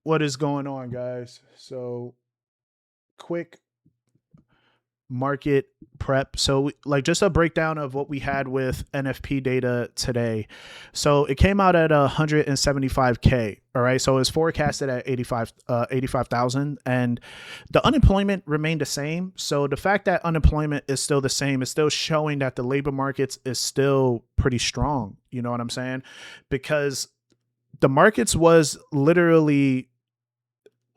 What is going on, guys? So, quick market prep. So, like, just a breakdown of what we had with NFP data today. So, it came out at 175K. All right. So, it's forecasted at 85,000, and the unemployment remained the same. So, the fact that unemployment is still the same is still showing that the labor markets is still pretty strong. You know what I'm saying? Because the markets was literally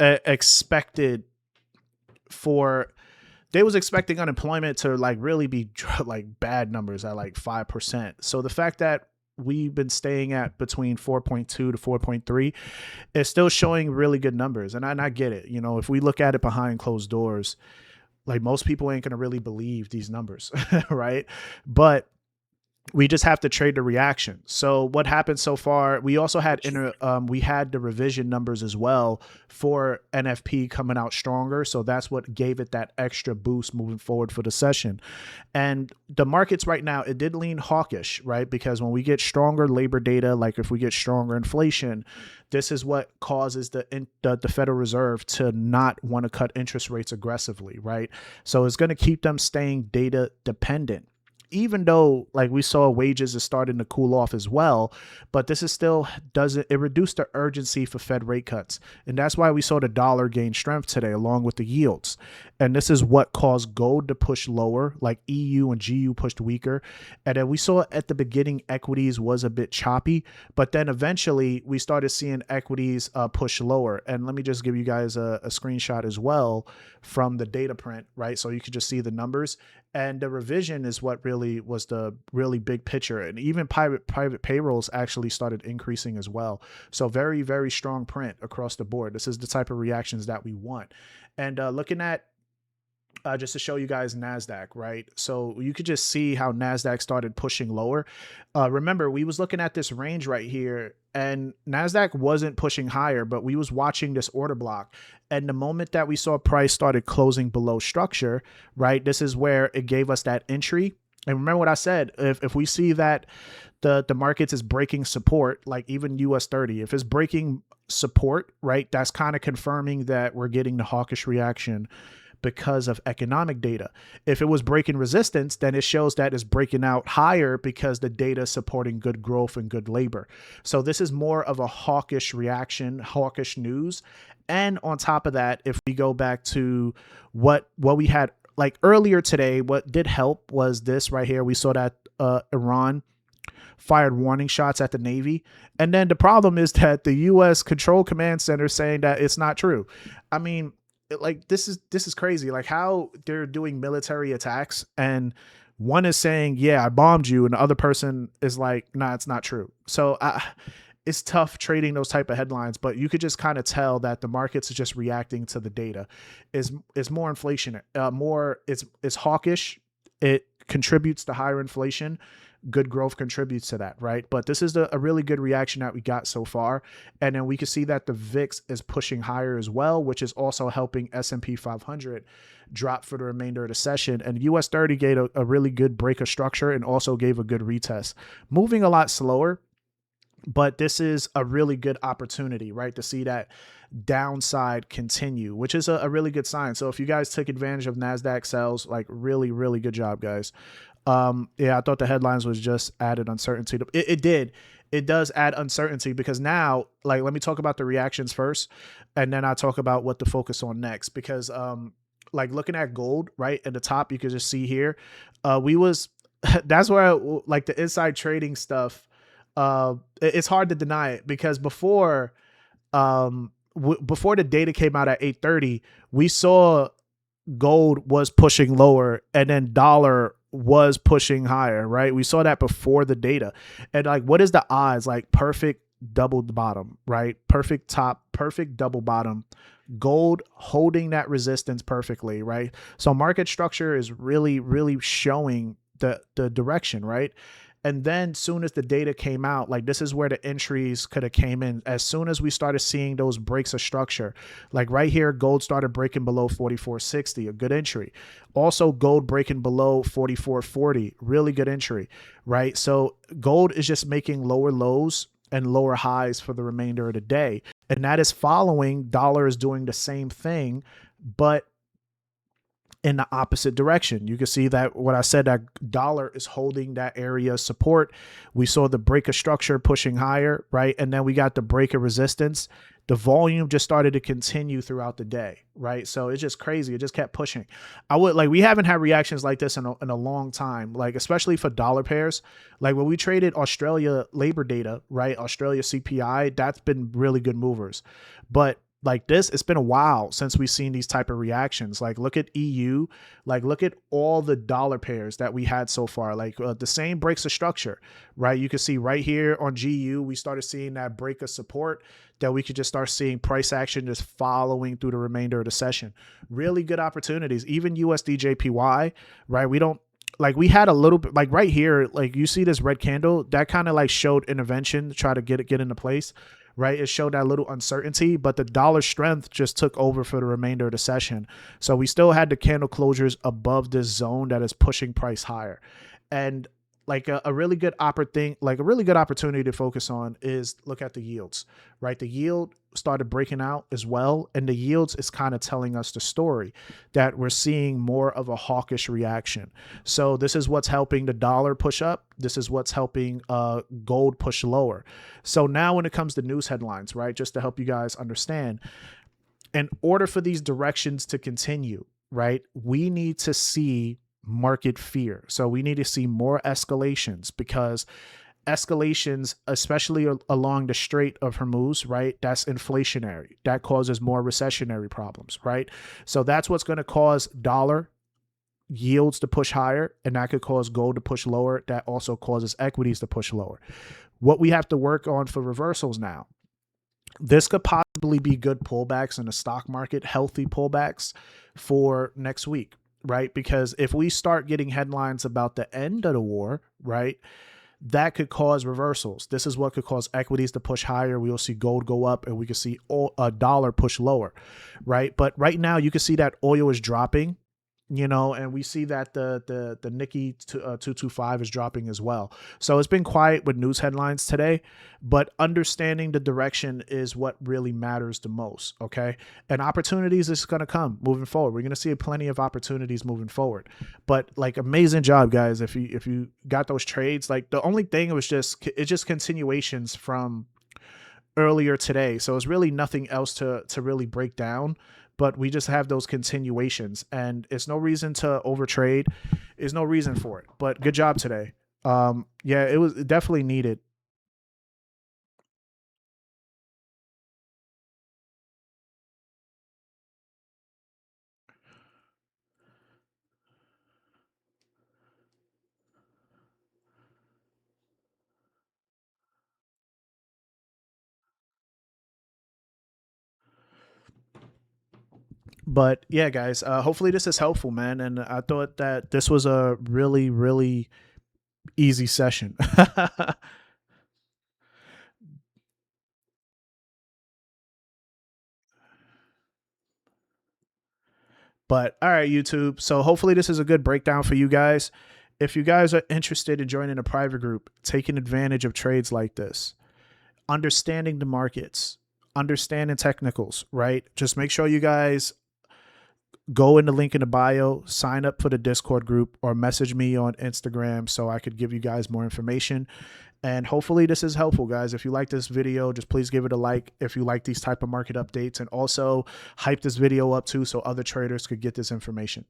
expected for they was expecting unemployment to like really be like bad numbers at like 5%. So the fact that we've been staying at between 4.2 to 4.3 is still showing really good numbers. And I get it. You know, if we look at it behind closed doors, like most people ain't going to really believe these numbers, right? But we just have to trade the reaction. So what happened so far? We also had we had the revision numbers as well for NFP coming out stronger. So that's what gave it that extra boost moving forward for the session. And the markets right now, it did lean hawkish, right? Because when we get stronger labor data, like if we get stronger inflation, this is what causes the Federal Reserve to not want to cut interest rates aggressively, right? So it's going to keep them staying data dependent, even though like we saw wages is starting to cool off as well. But this is still it reduced the urgency for Fed rate cuts. And that's why we saw the dollar gain strength today along with the yields. And this is what caused gold to push lower, like EU and GU pushed weaker. And then we saw at the beginning equities was a bit choppy, but then eventually we started seeing equities push lower. And let me just give you guys a screenshot as well from the data print, right? So you can just see the numbers. And the revision is what really was the really big picture. And even private payrolls actually started increasing as well. So very, very strong print across the board. This is the type of reactions that we want. And looking at just to show you guys NASDAQ, right? So you could just see how NASDAQ started pushing lower. Remember, we was looking at this range right here and NASDAQ wasn't pushing higher, but we was watching this order block. And the moment that we saw price started closing below structure, right, this is where it gave us that entry. And remember what I said, if we see that the markets is breaking support, like even US 30, if it's breaking support, right, that's kind of confirming that we're getting the hawkish reaction because of economic data. If it was breaking resistance, then it shows that it's breaking out higher because the data is supporting good growth and good labor. So this is more of a hawkish reaction, hawkish news. And on top of that, if we go back to what we had like earlier today, what did help was this right here. We saw that Iran fired warning shots at the Navy. And then the problem is that the U.S. Control Command Center is saying that it's not true. I mean, like this is crazy, like how they're doing military attacks and one is saying, yeah, I bombed you, and the other person is like, nah, it's not true. So it's tough trading those type of headlines, but you could just kind of tell that the markets are just reacting to the data. Is more inflation, more it's hawkish. It contributes to higher inflation. Good growth contributes to that, right? But this is a really good reaction that we got so far. And then we can see that the VIX is pushing higher as well, which is also helping S&P 500 drop for the remainder of the session. And US 30 gave a really good break of structure and also gave a good retest. Moving a lot slower, but this is a really good opportunity, right, to see that downside continue, which is a really good sign. So if you guys took advantage of NASDAQ sells, like really, really good job, guys. Yeah, I thought the headlines was just added uncertainty. It does add uncertainty because now, like, let me talk about the reactions first, and then I'll talk about what to focus on next. Because, like looking at gold, right at the top, you can just see here, that's where like the inside trading stuff. It's hard to deny it because before the data came out at 8:30, we saw gold was pushing lower and then dollar was pushing higher, right? We saw that before the data. And like, what is the odds? Like perfect double bottom, right? Perfect top, perfect double bottom, gold holding that resistance perfectly, right? So market structure is really, really showing the direction, right? And then soon as the data came out, like this is where the entries could have came in. As soon as we started seeing those breaks of structure, like right here, gold started breaking below 44.60, a good entry. Also gold breaking below 44.40, really good entry, right? So gold is just making lower lows and lower highs for the remainder of the day. And that is following dollar is doing the same thing, but in the opposite direction. You can see that what I said, that dollar is holding that area of support. We saw the break of structure pushing higher, right? And then we got the break of resistance. The volume just started to continue throughout the day, right? So it's just crazy. It just kept pushing. We haven't had reactions like this in a long time, like especially for dollar pairs. Like when we traded Australia labor data, right? Australia CPI, that's been really good movers. But like this, it's been a while since we've seen these type of reactions. Like look at EU, like look at all the dollar pairs that we had so far, like the same breaks of structure, right? You can see right here on GU, we started seeing that break of support that we could just start seeing price action just following through the remainder of the session. Really good opportunities, even USD JPY, right? We had a little bit, like right here, like you see this red candle that kind of like showed intervention to try to get into place, right? It showed that little uncertainty, but the dollar strength just took over for the remainder of the session. So we still had the candle closures above this zone that is pushing price higher. And like a really good opportunity to focus on is look at the yields, right? The yield started breaking out as well. And the yields is kind of telling us the story that we're seeing more of a hawkish reaction. So this is what's helping the dollar push up. This is what's helping gold push lower. So now when it comes to news headlines, right, just to help you guys understand, in order for these directions to continue, right, we need to see market fear. So we need to see more escalations, because escalations, especially along the Strait of Hormuz, right, that's inflationary. That causes more recessionary problems, right? So that's what's going to cause dollar yields to push higher, and that could cause gold to push lower. That also causes equities to push lower. What we have to work on for reversals now, this could possibly be good pullbacks in the stock market, healthy pullbacks for next week, right? Because if we start getting headlines about the end of the war, right, that could cause reversals. This is what could cause equities to push higher. We will see gold go up, and we can see a dollar push lower, right? But right now you can see that oil is dropping, you know, and we see that the Nikkei 225 is dropping as well. So it's been quiet with news headlines today, but understanding the direction is what really matters the most, okay? And opportunities is going to come moving forward. We're going to see plenty of opportunities moving forward. But like, amazing job, guys. If you got those trades, like the only thing it's just continuations from earlier today. So it's really nothing else to really break down. But we just have those continuations, and it's no reason to overtrade. There's no reason for it. But good job today. Yeah, it was definitely needed. But yeah, guys, hopefully this is helpful, man. And I thought that this was a really, really easy session. But all right, YouTube. So hopefully this is a good breakdown for you guys. If you guys are interested in joining a private group, taking advantage of trades like this, understanding the markets, understanding technicals, right? Just make sure you guys go in the link in the bio, sign up for the Discord group, or message me on Instagram so I could give you guys more information. And hopefully this is helpful, guys. If you like this video, just please give it a like if you like these type of market updates, and also hype this video up too so other traders could get this information.